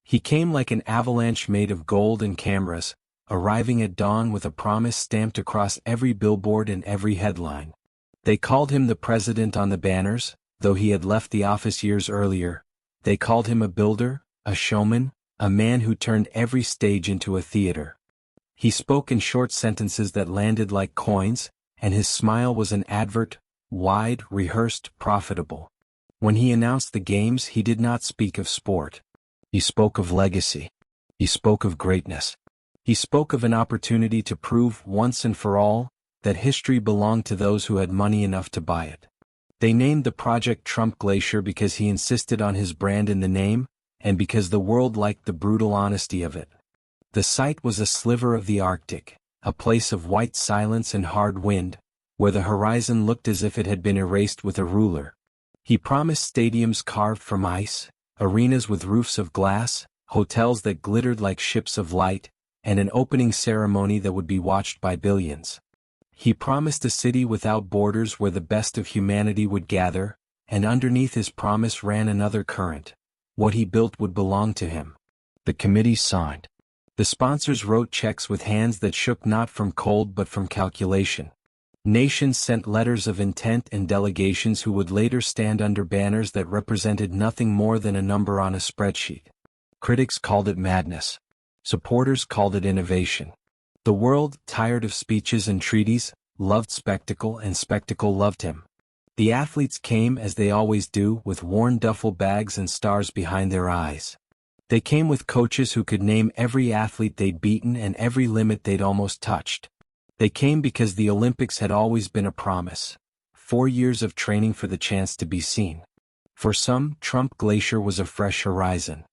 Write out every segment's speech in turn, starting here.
He came like an avalanche made of gold and cameras, arriving at dawn with a promise stamped across every billboard and every headline. They called him the president on the banners, though he had left the office years earlier. They called him a builder, a showman, a man who turned every stage into a theater. He spoke in short sentences that landed like coins, and his smile was an advert, wide, rehearsed, profitable. When he announced the games, he did not speak of sport. He spoke of legacy. He spoke of greatness. He spoke of an opportunity to prove once and for all that history belonged to those who had money enough to buy it. They named the project Trump Glacier because he insisted on his brand in the name, and because the world liked the brutal honesty of it. The site was a sliver of the Arctic, a place of white silence and hard wind, where the horizon looked as if it had been erased with a ruler. He promised stadiums carved from ice, arenas with roofs of glass, hotels that glittered like ships of light, and an opening ceremony that would be watched by billions. He promised a city without borders where the best of humanity would gather, and underneath his promise ran another current. What he built would belong to him. The committee signed. The sponsors wrote checks with hands that shook not from cold but from calculation. Nations sent letters of intent and delegations who would later stand under banners that represented nothing more than a number on a spreadsheet. Critics called it madness. Supporters called it innovation. The world, tired of speeches and treaties, loved spectacle, and spectacle loved him. The athletes came as they always do, with worn duffel bags and stars behind their eyes. They came with coaches who could name every athlete they'd beaten and every limit they'd almost touched. They came because the Olympics had always been a promise. 4 years of training for the chance to be seen. For some, Trump Glacier was a fresh horizon.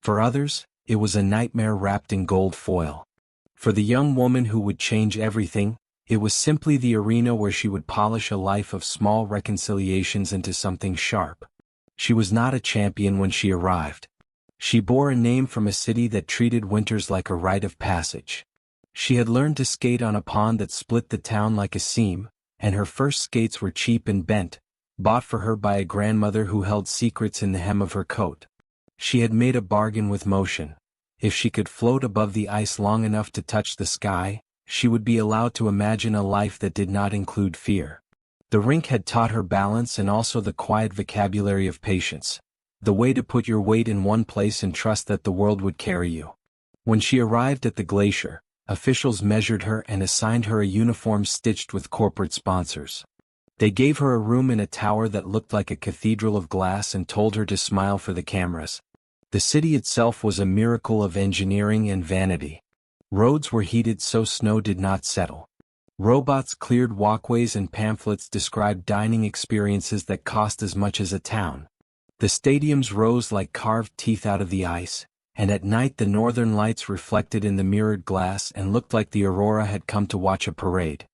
For others, it was a nightmare wrapped in gold foil. For the young woman who would change everything, it was simply the arena where she would polish a life of small reconciliations into something sharp. She was not a champion when she arrived. She bore a name from a city that treated winters like a rite of passage. She had learned to skate on a pond that split the town like a seam, and her first skates were cheap and bent, bought for her by a grandmother who held secrets in the hem of her coat. She had made a bargain with motion. If she could float above the ice long enough to touch the sky, she would be allowed to imagine a life that did not include fear. The rink had taught her balance and also the quiet vocabulary of patience, the way to put your weight in one place and trust that the world would carry you. When she arrived at the glacier, officials measured her and assigned her a uniform stitched with corporate sponsors. They gave her a room in a tower that looked like a cathedral of glass and told her to smile for the cameras. The city itself was a miracle of engineering and vanity. Roads were heated so snow did not settle. Robots cleared walkways and pamphlets described dining experiences that cost as much as a town. The stadiums rose like carved teeth out of the ice, and at night the northern lights reflected in the mirrored glass and looked like the aurora had come to watch a parade.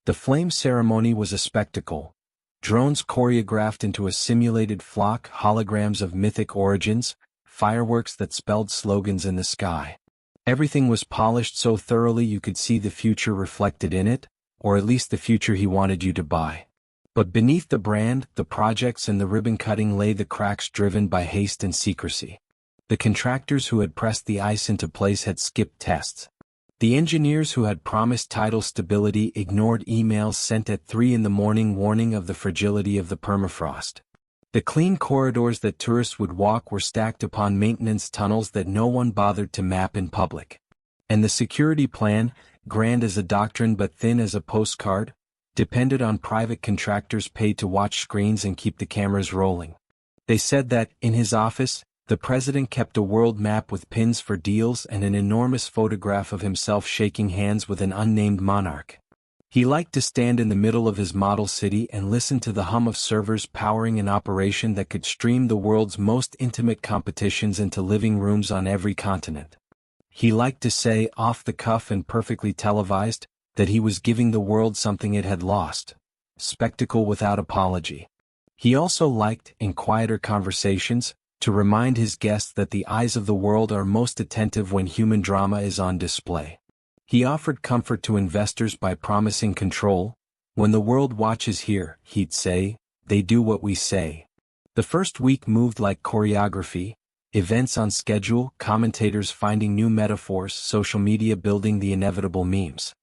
The flame ceremony was a spectacle. Drones choreographed into a simulated flock, holograms of mythic origins, fireworks that spelled slogans in the sky. Everything was polished so thoroughly you could see the future reflected in it, or at least the future he wanted you to buy. But beneath the brand, the projects and the ribbon-cutting lay the cracks driven by haste and secrecy. The contractors who had pressed the ice into place had skipped tests. The engineers who had promised tidal stability ignored emails sent at 3 in the morning warning of the fragility of the permafrost. The clean corridors that tourists would walk were stacked upon maintenance tunnels that no one bothered to map in public. And the security plan, grand as a doctrine but thin as a postcard, depended on private contractors paid to watch screens and keep the cameras rolling. They said that, in his office, the president kept a world map with pins for deals and an enormous photograph of himself shaking hands with an unnamed monarch. He liked to stand in the middle of his model city and listen to the hum of servers powering an operation that could stream the world's most intimate competitions into living rooms on every continent. He liked to say, off the cuff and perfectly televised, that he was giving the world something it had lost. Spectacle without apology. He also liked, in quieter conversations, to remind his guests that the eyes of the world are most attentive when human drama is on display. He offered comfort to investors by promising control. When the world watches here, he'd say, they do what we say. The first week moved like choreography. Events on schedule, commentators finding new metaphors, social media building the inevitable memes.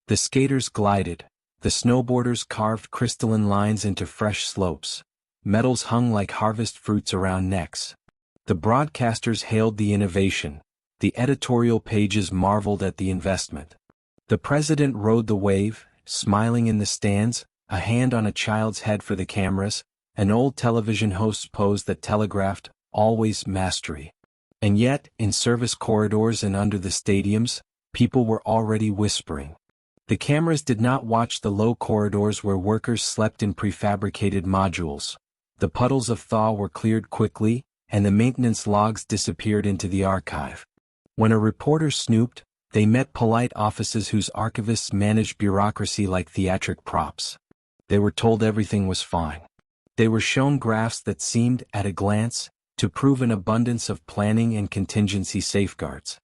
The skaters glided. The snowboarders carved crystalline lines into fresh slopes. Medals hung like harvest fruits around necks. The broadcasters hailed the innovation. The editorial pages marveled at the investment. The president rode the wave, smiling in the stands, a hand on a child's head for the cameras. An old television host's pose that telegraphed, always mastery. And yet, in service corridors and under the stadiums, people were already whispering. The cameras did not watch the low corridors where workers slept in prefabricated modules. The puddles of thaw were cleared quickly, and the maintenance logs disappeared into the archive. When a reporter snooped, they met polite offices whose archivists managed bureaucracy like theatric props. They were told everything was fine. They were shown graphs that seemed, at a glance, to prove an abundance of planning and contingency safeguards.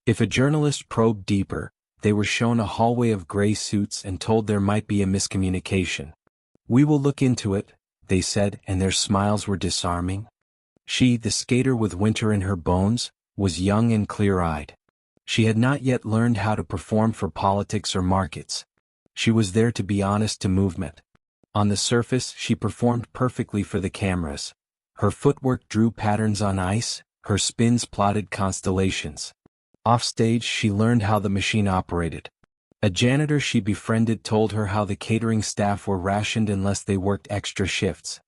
If a journalist probed deeper, they were shown a hallway of gray suits and told there might be a miscommunication. "We will look into it," they said, and their smiles were disarming. She, the skater with winter in her bones, was young and clear-eyed. She had not yet learned how to perform for politics or markets. She was there to be honest to movement. On the surface, she performed perfectly for the cameras. Her footwork drew patterns on ice, her spins plotted constellations. Offstage, she learned how the machine operated. A janitor she befriended told her how the catering staff were rationed unless they worked extra shifts.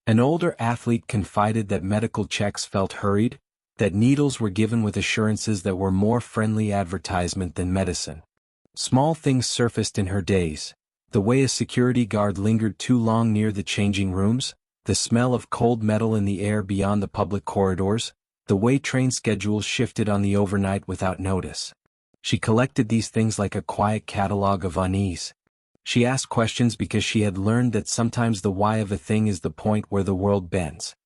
An older athlete confided that medical checks felt hurried, that needles were given with assurances that were more friendly advertisement than medicine. Small things surfaced in her days. The way a security guard lingered too long near the changing rooms, the smell of cold metal in the air beyond the public corridors, the way train schedules shifted on the overnight without notice. She collected these things like a quiet catalog of unease. She asked questions because she had learned that sometimes the why of a thing is the point where the world bends.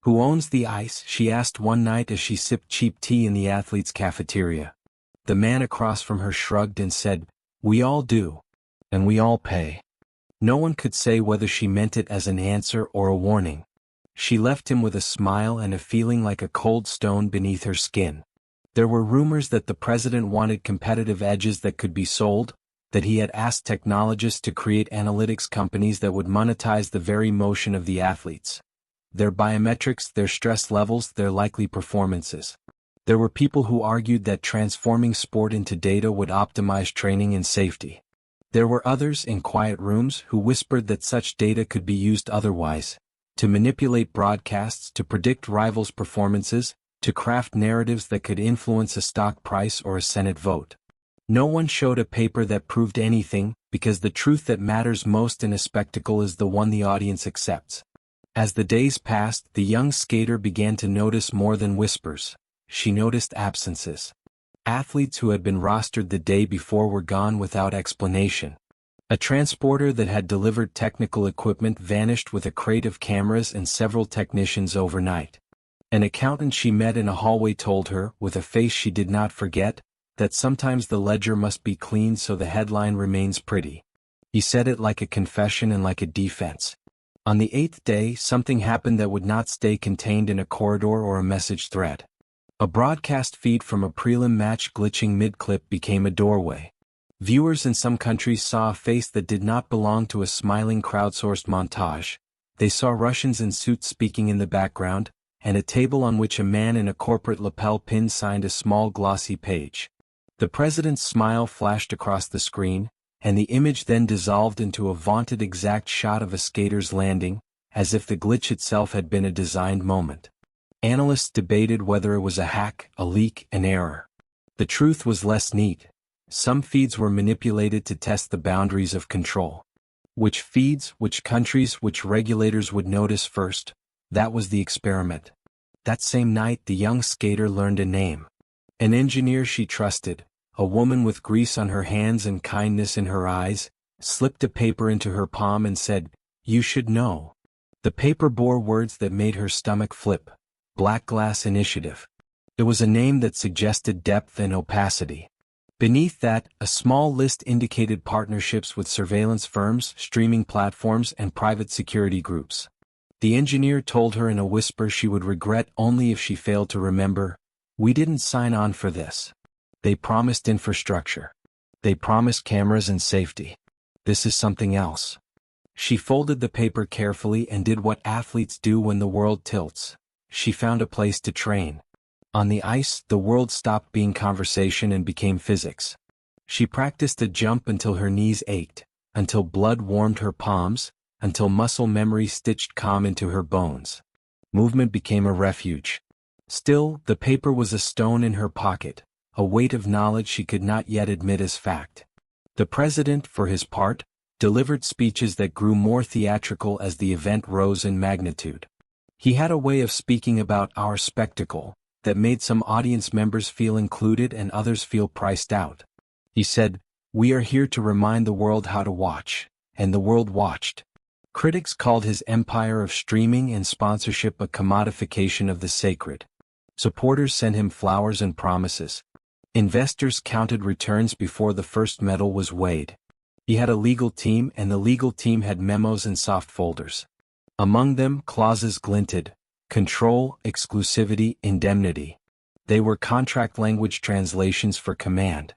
"Who owns the ice?" she asked one night as she sipped cheap tea in the athletes' cafeteria. The man across from her shrugged and said, "We all do. And we all pay." No one could say whether she meant it as an answer or a warning. She left him with a smile and a feeling like a cold stone beneath her skin. There were rumors that the president wanted competitive edges that could be sold, that he had asked technologists to create analytics companies that would monetize the very motion of the athletes. Their biometrics, their stress levels, their likely performances. There were people who argued that transforming sport into data would optimize training and safety. There were others in quiet rooms who whispered that such data could be used otherwise, to manipulate broadcasts, to predict rivals' performances, to craft narratives that could influence a stock price or a Senate vote. No one showed a paper that proved anything, because the truth that matters most in a spectacle is the one the audience accepts. As the days passed, the young skater began to notice more than whispers. She noticed absences. Athletes who had been rostered the day before were gone without explanation. A transporter that had delivered technical equipment vanished with a crate of cameras and several technicians overnight. An accountant she met in a hallway told her, with a face she did not forget, that sometimes the ledger must be cleaned so the headline remains pretty. He said it like a confession and like a defense. On the 8th day, something happened that would not stay contained in a corridor or a message thread. A broadcast feed from a prelim match glitching mid-clip became a doorway. Viewers in some countries saw a face that did not belong to a smiling crowdsourced montage. They saw Russians in suits speaking in the background, and a table on which a man in a corporate lapel pin signed a small glossy page. The president's smile flashed across the screen, and the image then dissolved into a vaunted exact shot of a skater's landing, as if the glitch itself had been a designed moment. Analysts debated whether it was a hack, a leak, an error. The truth was less neat. Some feeds were manipulated to test the boundaries of control. Which feeds, which countries, which regulators would notice first? That was the experiment. That same night the young skater learned a name. An engineer she trusted, a woman with grease on her hands and kindness in her eyes, slipped a paper into her palm and said, "You should know." The paper bore words that made her stomach flip. Black Glass Initiative. It was a name that suggested depth and opacity. Beneath that, a small list indicated partnerships with surveillance firms, streaming platforms, and private security groups. The engineer told her in a whisper she would regret only if she failed to remember, "We didn't sign on for this. They promised infrastructure. They promised cameras and safety. This is something else." She folded the paper carefully and did what athletes do when the world tilts. She found a place to train. On the ice, the world stopped being conversation and became physics. She practiced a jump until her knees ached, until blood warmed her palms, until muscle memory stitched calm into her bones. Movement became a refuge. Still, the paper was a stone in her pocket, a weight of knowledge she could not yet admit as fact. The president, for his part, delivered speeches that grew more theatrical as the event rose in magnitude. He had a way of speaking about our spectacle that made some audience members feel included and others feel priced out. He said, "We are here to remind the world how to watch," and the world watched. Critics called his empire of streaming and sponsorship a commodification of the sacred. Supporters sent him flowers and promises. Investors counted returns before the first medal was weighed. He had a legal team, and the legal team had memos and soft folders. Among them, clauses glinted: control, exclusivity, indemnity. They were contract language translations for command.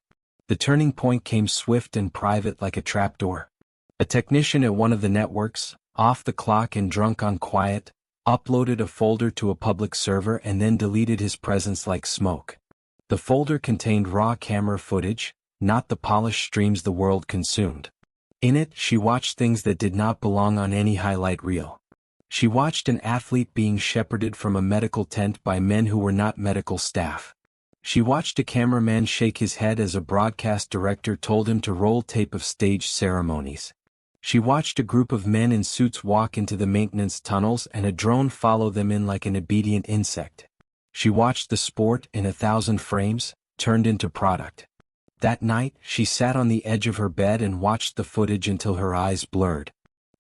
The turning point came swift and private like a trapdoor. A technician at one of the networks, off the clock and drunk on quiet, uploaded a folder to a public server and then deleted his presence like smoke. The folder contained raw camera footage, not the polished streams the world consumed. In it, she watched things that did not belong on any highlight reel. She watched an athlete being shepherded from a medical tent by men who were not medical staff. She watched a cameraman shake his head as a broadcast director told him to roll tape of staged ceremonies. She watched a group of men in suits walk into the maintenance tunnels and a drone follow them in like an obedient insect. She watched the sport, in 1,000 frames, turned into product. That night, she sat on the edge of her bed and watched the footage until her eyes blurred.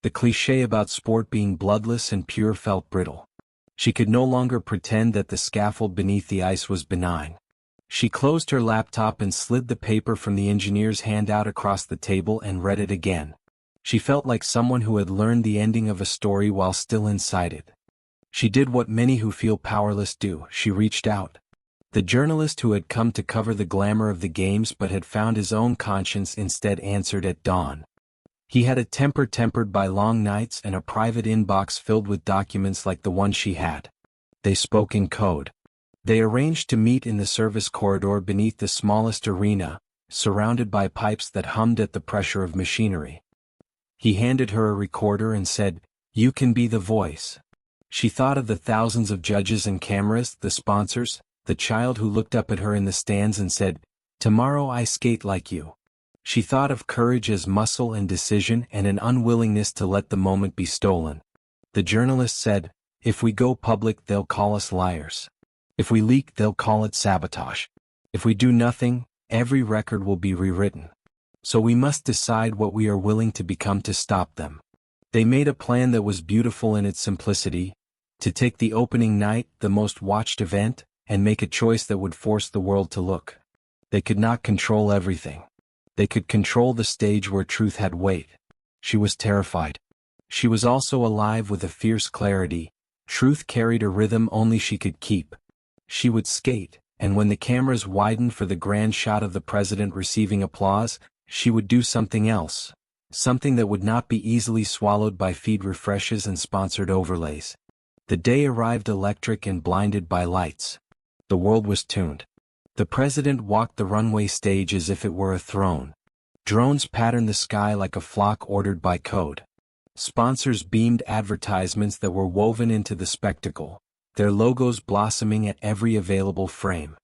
The cliché about sport being bloodless and pure felt brittle. She could no longer pretend that the scaffold beneath the ice was benign. She closed her laptop and slid the paper from the engineer's hand out across the table and read it again. She felt like someone who had learned the ending of a story while still inside it. She did what many who feel powerless do: she reached out. The journalist who had come to cover the glamour of the games but had found his own conscience instead answered at dawn. He had a temper tempered by long nights and a private inbox filled with documents like the one she had. They spoke in code. They arranged to meet in the service corridor beneath the smallest arena, surrounded by pipes that hummed at the pressure of machinery. He handed her a recorder and said, "You can be the voice." She thought of the thousands of judges and cameras, the sponsors, the child who looked up at her in the stands and said, "Tomorrow I skate like you." She thought of courage as muscle and decision and an unwillingness to let the moment be stolen. The journalist said, "If we go public, they'll call us liars. If we leak, they'll call it sabotage. If we do nothing, every record will be rewritten. So we must decide what we are willing to become to stop them." They made a plan that was beautiful in its simplicity: to take the opening night, the most watched event, and make a choice that would force the world to look. They could not control everything. They could control the stage where truth had weight. She was terrified. She was also alive with a fierce clarity. Truth carried a rhythm only she could keep. She would skate, and when the cameras widened for the grand shot of the president receiving applause, she would do something else. Something that would not be easily swallowed by feed refreshes and sponsored overlays. The day arrived electric and blinded by lights. The world was tuned. The president walked the runway stage as if it were a throne. Drones patterned the sky like a flock ordered by code. Sponsors beamed advertisements that were woven into the spectacle, their logos blossoming at every available frame.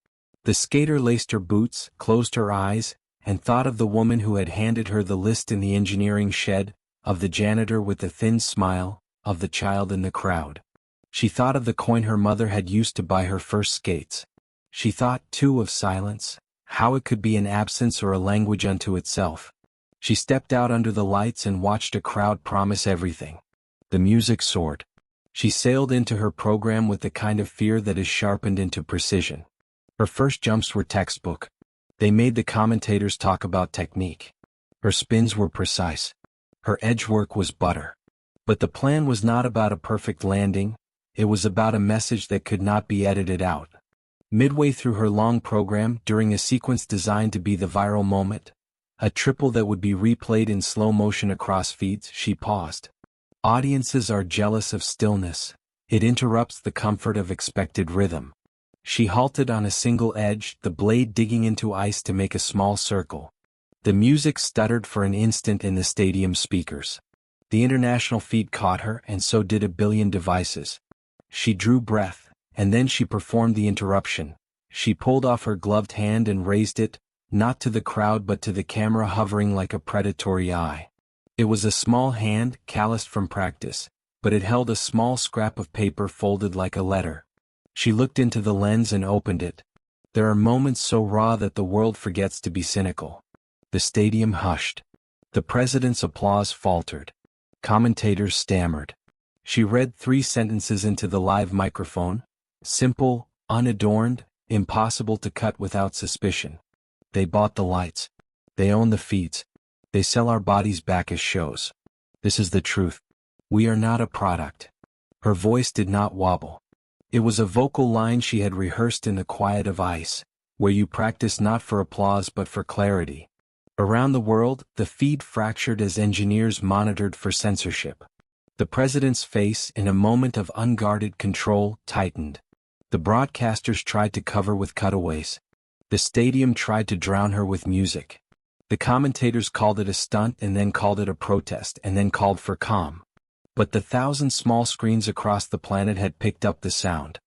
The skater laced her boots, closed her eyes, and thought of the woman who had handed her the list in the engineering shed, of the janitor with the thin smile, of the child in the crowd. She thought of the coin her mother had used to buy her first skates. She thought, too, of silence, how it could be an absence or a language unto itself. She stepped out under the lights and watched a crowd promise everything. The music soared. She sailed into her program with the kind of fear that is sharpened into precision. Her first jumps were textbook. They made the commentators talk about technique. Her spins were precise. Her edge work was butter. But the plan was not about a perfect landing, it was about a message that could not be edited out. Midway through her long program, during a sequence designed to be the viral moment, a triple that would be replayed in slow motion across feeds, she paused. Audiences are jealous of stillness. It interrupts the comfort of expected rhythm. She halted on a single edge, the blade digging into ice to make a small circle. The music stuttered for an instant in the stadium speakers. The international feed caught her, and so did a billion devices. She drew breath, and then she performed the interruption. She pulled off her gloved hand and raised it, not to the crowd but to the camera hovering like a predatory eye. It was a small hand, calloused from practice, but it held a small scrap of paper folded like a letter. She looked into the lens and opened it. There are moments so raw that the world forgets to be cynical. The stadium hushed. The president's applause faltered. Commentators stammered. She read 3 sentences into the live microphone. Simple, unadorned, impossible to cut without suspicion. They bought the lights. They own the feeds. They sell our bodies back as shows. This is the truth. We are not a product. Her voice did not wobble. It was a vocal line she had rehearsed in the quiet of ice, where you practice not for applause but for clarity. Around the world, the feed fractured as engineers monitored for censorship. The president's face, in a moment of unguarded control, tightened. The broadcasters tried to cover with cutaways. The stadium tried to drown her with music. The commentators called it a stunt and then called it a protest and then called for calm. But the 1,000 small screens across the planet had picked up the sound.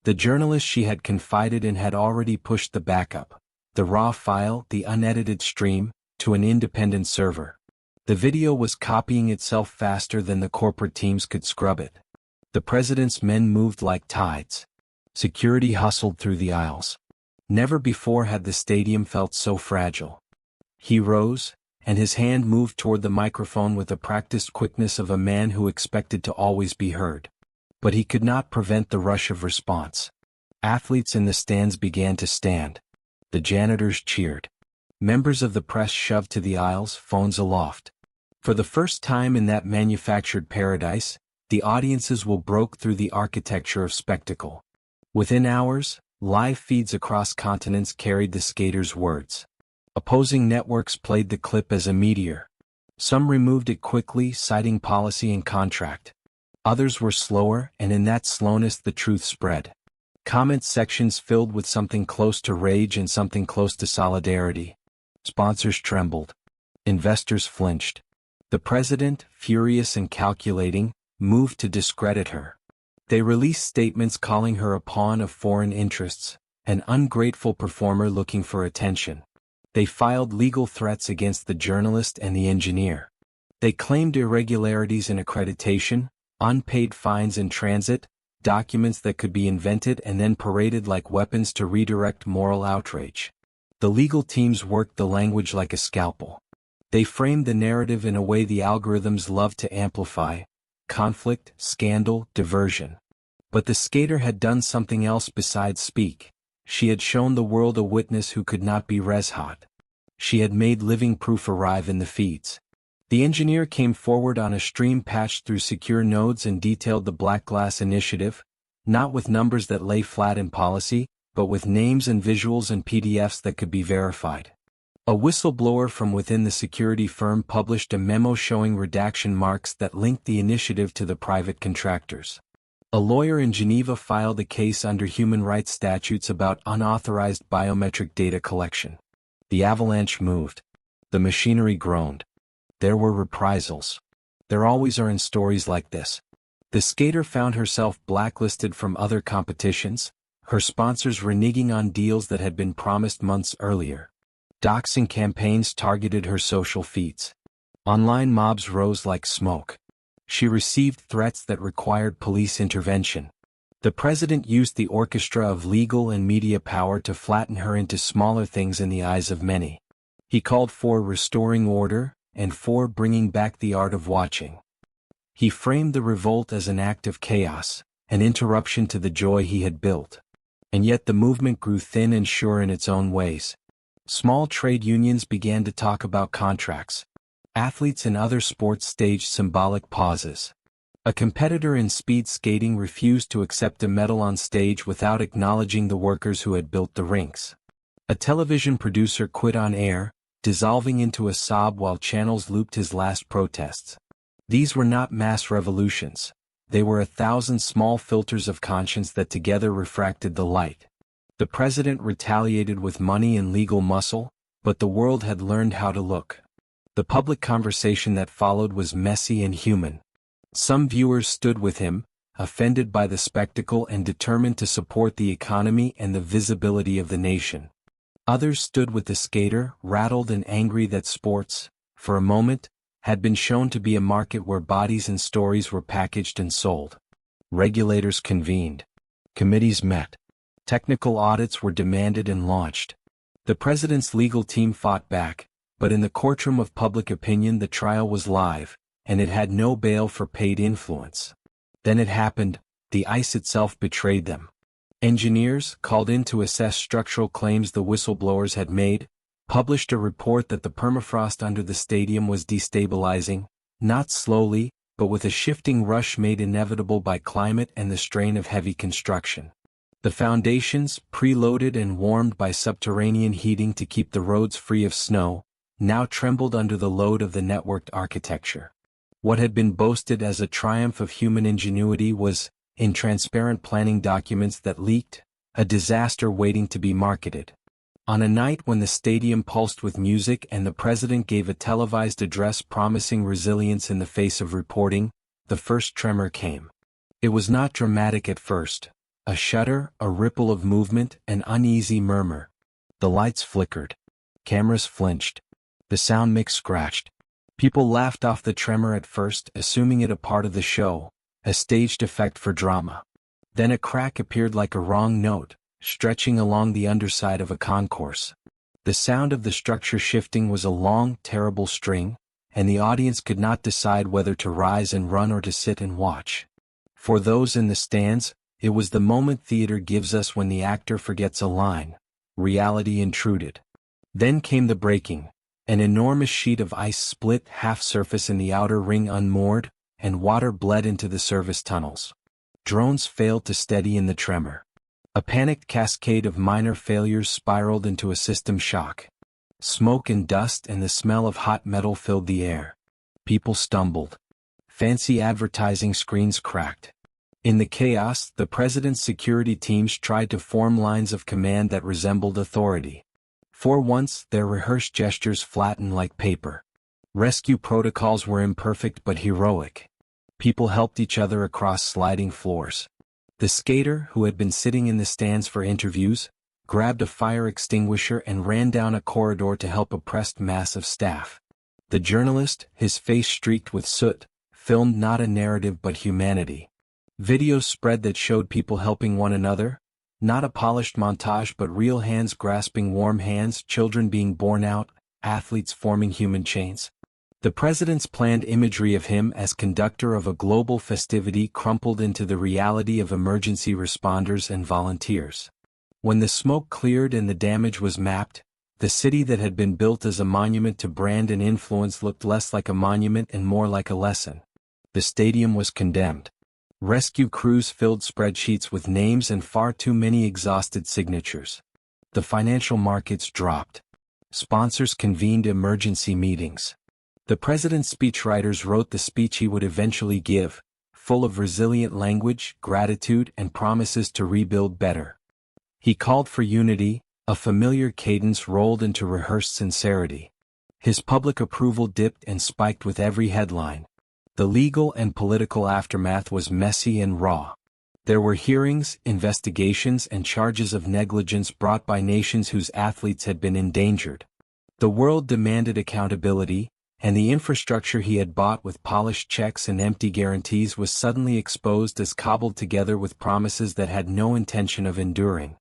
The journalist she had confided in had already pushed the backup, the raw file, the unedited stream, to an independent server. The video was copying itself faster than the corporate teams could scrub it. The president's men moved like tides. Security hustled through the aisles. Never before had the stadium felt so fragile. He rose, and his hand moved toward the microphone with the practiced quickness of a man who expected to always be heard. But he could not prevent the rush of response. Athletes in the stands began to stand. The janitors cheered. Members of the press shoved to the aisles, phones aloft. For the first time in that manufactured paradise, the audiences broke through the architecture of spectacle. Within hours, live feeds across continents carried the skaters' words. Opposing networks played the clip as a meteor. Some removed it quickly, citing policy and contract. Others were slower, and in that slowness the truth spread. Comment sections filled with something close to rage and something close to solidarity. Sponsors trembled. Investors flinched. The president, furious and calculating, moved to discredit her. They released statements calling her a pawn of foreign interests, an ungrateful performer looking for attention. They filed legal threats against the journalist and the engineer. They claimed irregularities in accreditation, unpaid fines in transit, documents that could be invented and then paraded like weapons to redirect moral outrage. The legal teams worked the language like a scalpel. They framed the narrative in a way the algorithms love to amplify: conflict, scandal, diversion. But the skater had done something else besides speak. She had shown the world a witness who could not be res-hot. She had made living proof arrive in the feeds. The engineer came forward on a stream patched through secure nodes and detailed the Black Glass initiative, not with numbers that lay flat in policy, but with names and visuals and PDFs that could be verified. A whistleblower from within the security firm published a memo showing redaction marks that linked the initiative to the private contractors. A lawyer in Geneva filed a case under human rights statutes about unauthorized biometric data collection. The avalanche moved. The machinery groaned. There were reprisals. There always are in stories like this. The skater found herself blacklisted from other competitions, her sponsors reneging on deals that had been promised months earlier. Doxing campaigns targeted her social feeds. Online mobs rose like smoke. She received threats that required police intervention. The president used the orchestra of legal and media power to flatten her into smaller things in the eyes of many. He called for restoring order, and for bringing back the art of watching. He framed the revolt as an act of chaos, an interruption to the joy he had built. And yet the movement grew thin and sure in its own ways. Small trade unions began to talk about contracts. Athletes in other sports staged symbolic pauses. A competitor in speed skating refused to accept a medal on stage without acknowledging the workers who had built the rinks. A television producer quit on air, dissolving into a sob while channels looped his last protests. These were not mass revolutions. They were 1,000 small filters of conscience that together refracted the light. The president retaliated with money and legal muscle, but the world had learned how to look. The public conversation that followed was messy and human. Some viewers stood with him, offended by the spectacle and determined to support the economy and the visibility of the nation. Others stood with the skater, rattled and angry that sports, for a moment, had been shown to be a market where bodies and stories were packaged and sold. Regulators convened. Committees met. Technical audits were demanded and launched. The president's legal team fought back, but in the courtroom of public opinion the trial was live, and it had no bail for paid influence. Then it happened, the ice itself betrayed them. Engineers, called in to assess structural claims the whistleblowers had made, published a report that the permafrost under the stadium was destabilizing, not slowly, but with a shifting rush made inevitable by climate and the strain of heavy construction. The foundations, preloaded and warmed by subterranean heating to keep the roads free of snow, now trembled under the load of the networked architecture. What had been boasted as a triumph of human ingenuity was, in transparent planning documents that leaked, a disaster waiting to be marketed. On a night when the stadium pulsed with music and the president gave a televised address promising resilience in the face of reporting, the first tremor came. It was not dramatic at first. A shudder, a ripple of movement, an uneasy murmur. The lights flickered. Cameras flinched. The sound mix scratched. People laughed off the tremor at first, assuming it a part of the show, a staged effect for drama. Then a crack appeared like a wrong note, stretching along the underside of a concourse. The sound of the structure shifting was a long, terrible string, and the audience could not decide whether to rise and run or to sit and watch. For those in the stands, it was the moment theater gives us when the actor forgets a line. Reality intruded. Then came the breaking. An enormous sheet of ice split half-surface in the outer ring unmoored, and water bled into the service tunnels. Drones failed to steady in the tremor. A panicked cascade of minor failures spiraled into a system shock. Smoke and dust and the smell of hot metal filled the air. People stumbled. Fancy advertising screens cracked. In the chaos, the president's security teams tried to form lines of command that resembled authority. For once, their rehearsed gestures flattened like paper. Rescue protocols were imperfect but heroic. People helped each other across sliding floors. The skater, who had been sitting in the stands for interviews, grabbed a fire extinguisher and ran down a corridor to help a pressed mass of staff. The journalist, his face streaked with soot, filmed not a narrative but humanity. Videos spread that showed people helping one another, not a polished montage but real hands grasping warm hands, children being born out, athletes forming human chains. The president's planned imagery of him as conductor of a global festivity crumpled into the reality of emergency responders and volunteers. When the smoke cleared and the damage was mapped, the city that had been built as a monument to brand and influence looked less like a monument and more like a lesson. The stadium was condemned. Rescue crews filled spreadsheets with names and far too many exhausted signatures. The financial markets dropped. Sponsors convened emergency meetings. The president's speechwriters wrote the speech he would eventually give, full of resilient language, gratitude, and promises to rebuild better. He called for unity, a familiar cadence rolled into rehearsed sincerity. His public approval dipped and spiked with every headline. The legal and political aftermath was messy and raw. There were hearings, investigations, and charges of negligence brought by nations whose athletes had been endangered. The world demanded accountability, and the infrastructure he had bought with polished checks and empty guarantees was suddenly exposed as cobbled together with promises that had no intention of enduring.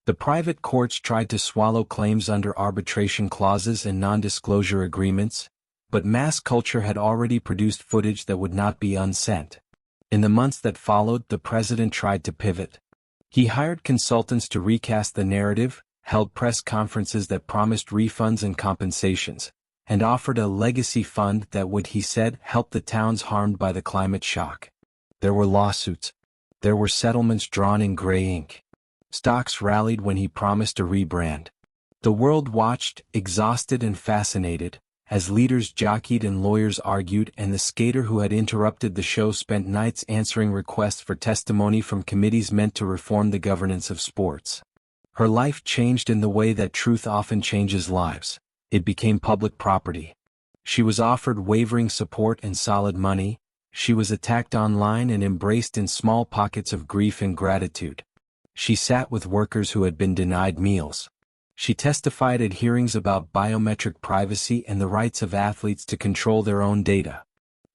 The private courts tried to swallow claims under arbitration clauses and non-disclosure agreements, but mass culture had already produced footage that would not be unsent. In the months that followed, the president tried to pivot. He hired consultants to recast the narrative, held press conferences that promised refunds and compensations, and offered a legacy fund that would, he said, help the towns harmed by the climate shock. There were lawsuits. There were settlements drawn in gray ink. Stocks rallied when he promised a rebrand. The world watched, exhausted and fascinated, as leaders jockeyed and lawyers argued, and the skater who had interrupted the show spent nights answering requests for testimony from committees meant to reform the governance of sports. Her life changed in the way that truth often changes lives. It became public property. She was offered wavering support and solid money. She was attacked online and embraced in small pockets of grief and gratitude. She sat with workers who had been denied meals. She testified at hearings about biometric privacy and the rights of athletes to control their own data.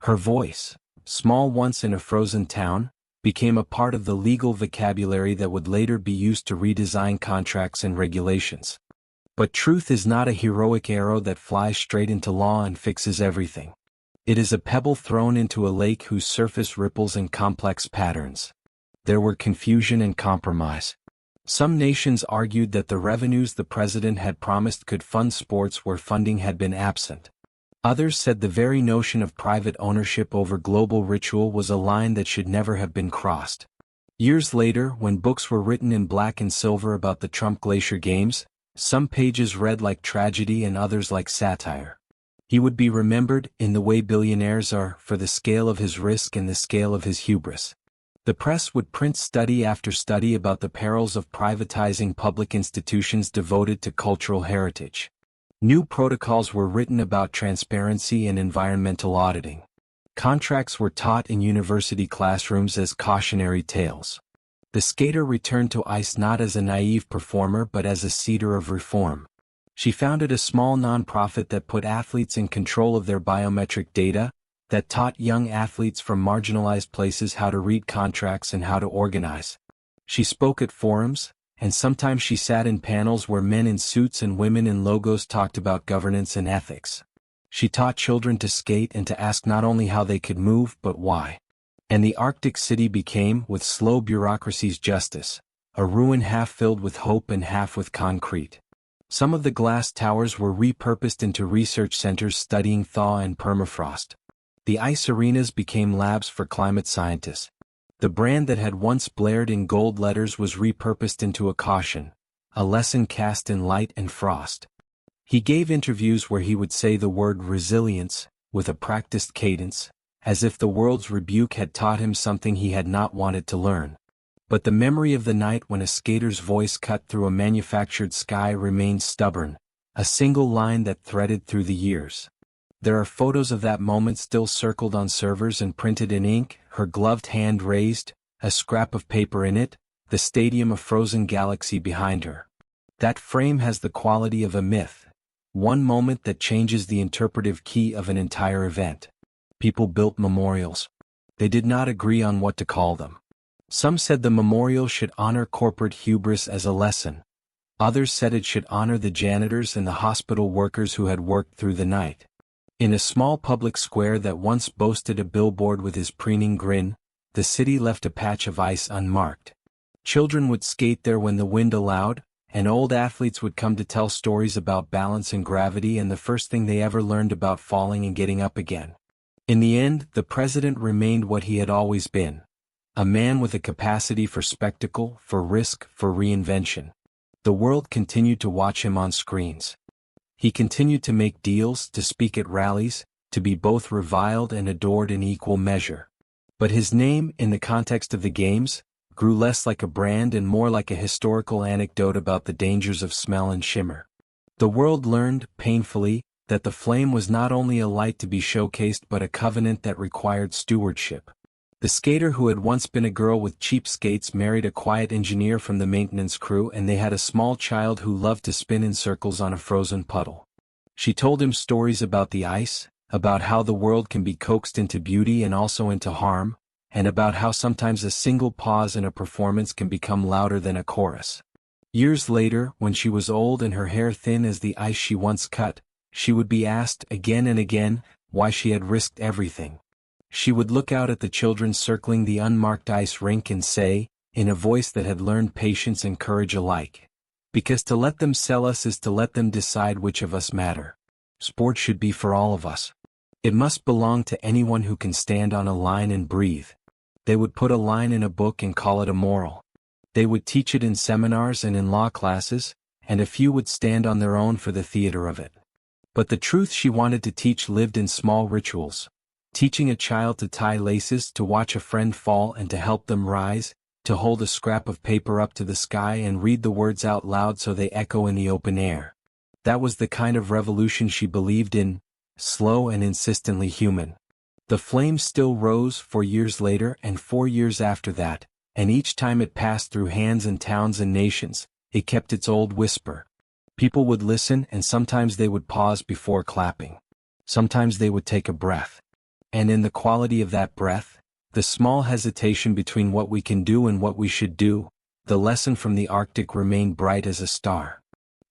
Her voice, small once in a frozen town, became a part of the legal vocabulary that would later be used to redesign contracts and regulations. But truth is not a heroic arrow that flies straight into law and fixes everything. It is a pebble thrown into a lake whose surface ripples in complex patterns. There were confusion and compromise. Some nations argued that the revenues the president had promised could fund sports where funding had been absent. Others said the very notion of private ownership over global ritual was a line that should never have been crossed. Years later, when books were written in black and silver about the Trump Glacier Games, some pages read like tragedy and others like satire. He would be remembered, in the way billionaires are, for the scale of his risk and the scale of his hubris. The press would print study after study about the perils of privatizing public institutions devoted to cultural heritage. New protocols were written about transparency and environmental auditing. Contracts were taught in university classrooms as cautionary tales. The skater returned to ice not as a naive performer but as a seeder of reform. She founded a small nonprofit that put athletes in control of their biometric data, that taught young athletes from marginalized places how to read contracts and how to organize. She spoke at forums, and sometimes she sat in panels where men in suits and women in logos talked about governance and ethics. She taught children to skate and to ask not only how they could move but why. And the Arctic city became, with slow bureaucracy's justice, a ruin half filled with hope and half with concrete. Some of the glass towers were repurposed into research centers studying thaw and permafrost. The ice arenas became labs for climate scientists. The brand that had once blared in gold letters was repurposed into a caution, a lesson cast in light and frost. He gave interviews where he would say the word resilience, with a practiced cadence, as if the world's rebuke had taught him something he had not wanted to learn. But the memory of the night when a skater's voice cut through a manufactured sky remained stubborn, a single line that threaded through the years. There are photos of that moment still circled on servers and printed in ink, her gloved hand raised, a scrap of paper in it, the stadium a frozen galaxy behind her. That frame has the quality of a myth, one moment that changes the interpretive key of an entire event. People built memorials. They did not agree on what to call them. Some said the memorial should honor corporate hubris as a lesson. Others said it should honor the janitors and the hospital workers who had worked through the night. In a small public square that once boasted a billboard with his preening grin, the city left a patch of ice unmarked. Children would skate there when the wind allowed, and old athletes would come to tell stories about balance and gravity and the first thing they ever learned about falling and getting up again. In the end, the president remained what he had always been. A man with a capacity for spectacle, for risk, for reinvention. The world continued to watch him on screens. He continued to make deals, to speak at rallies, to be both reviled and adored in equal measure. But his name, in the context of the games, grew less like a brand and more like a historical anecdote about the dangers of smell and shimmer. The world learned, painfully, that the flame was not only a light to be showcased but a covenant that required stewardship. The skater who had once been a girl with cheap skates married a quiet engineer from the maintenance crew, and they had a small child who loved to spin in circles on a frozen puddle. She told him stories about the ice, about how the world can be coaxed into beauty and also into harm, and about how sometimes a single pause in a performance can become louder than a chorus. Years later, when she was old and her hair thin as the ice she once cut, she would be asked again and again why she had risked everything. She would look out at the children circling the unmarked ice rink and say, in a voice that had learned patience and courage alike, because to let them sell us is to let them decide which of us matter. Sport should be for all of us. It must belong to anyone who can stand on a line and breathe. They would put a line in a book and call it a moral. They would teach it in seminars and in law classes, and a few would stand on their own for the theater of it. But the truth she wanted to teach lived in small rituals. Teaching a child to tie laces, to watch a friend fall and to help them rise, to hold a scrap of paper up to the sky and read the words out loud so they echo in the open air. That was the kind of revolution she believed in, slow and insistently human. The flame still rose 4 years later and 4 years after that, and each time it passed through hands and towns and nations, it kept its old whisper. People would listen, and sometimes they would pause before clapping. Sometimes they would take a breath. And in the quality of that breath, the small hesitation between what we can do and what we should do, the lesson from the Arctic remained bright as a star.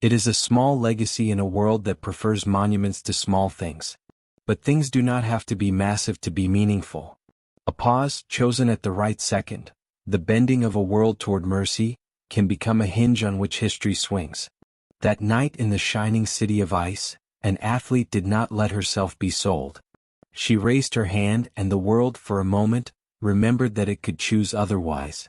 It is a small legacy in a world that prefers monuments to small things. But things do not have to be massive to be meaningful. A pause, chosen at the right second, the bending of a world toward mercy, can become a hinge on which history swings. That night in the shining city of ice, an athlete did not let herself be sold. She raised her hand, and the world, for a moment, remembered that it could choose otherwise.